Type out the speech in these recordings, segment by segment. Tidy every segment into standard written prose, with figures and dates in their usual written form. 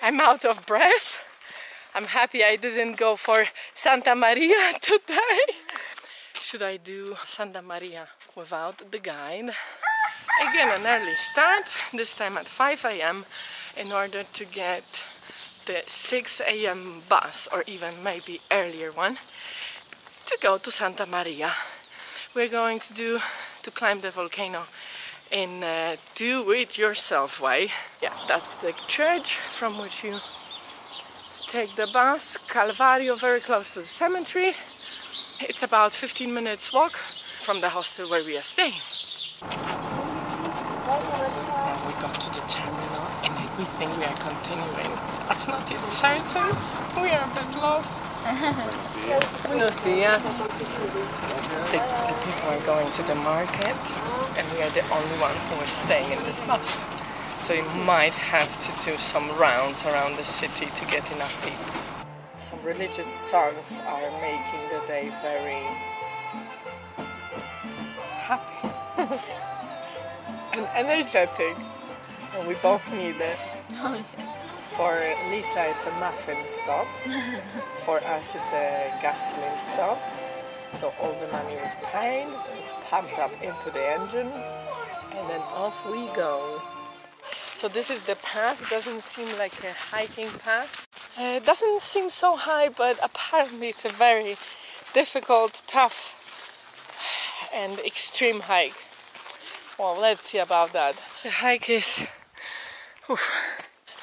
I'm out of breath. I'm happy I didn't go for Santa Maria today. Should I do Santa Maria without the guide? Again, an early start, this time at 5 AM in order to get the 6 AM bus, or even maybe earlier one, to go to Santa Maria. We're going to climb the volcano in a do-it-yourself way. Yeah, that's the church from which you take the bus. Calvario, very close to the cemetery. It's about 15 minutes walk from the hostel where we are staying. Now we got to the terminal and we think we are continuing. That's not yet certain. We are a bit lost. Buenos dias. The people are going to the market and we are the only one who is staying in this bus. So we might have to do some rounds around the city to get enough people. Some religious songs are making the day very happy and energetic, and we both need it. For Lisa it's a muffin stop, for us it's a gasoline stop. So all the money we've paid, it's pumped up into the engine and then off we go. So this is the path. It doesn't seem like a hiking path. It doesn't seem so high, but apparently it's a very difficult, tough and extreme hike. Well, let's see about that. The hike is...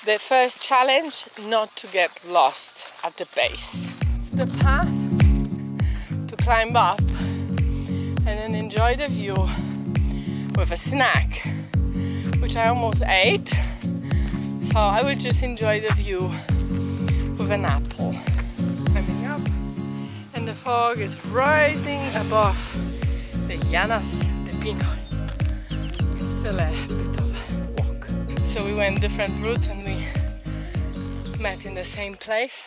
The first challenge, not to get lost at the base. It's the path to climb up and then enjoy the view with a snack, which I almost ate. So I would just enjoy the view with an apple. Climbing up, and the fog is rising above the Llanas de Pino. Still a bit of a walk. So we went different routes and we met in the same place.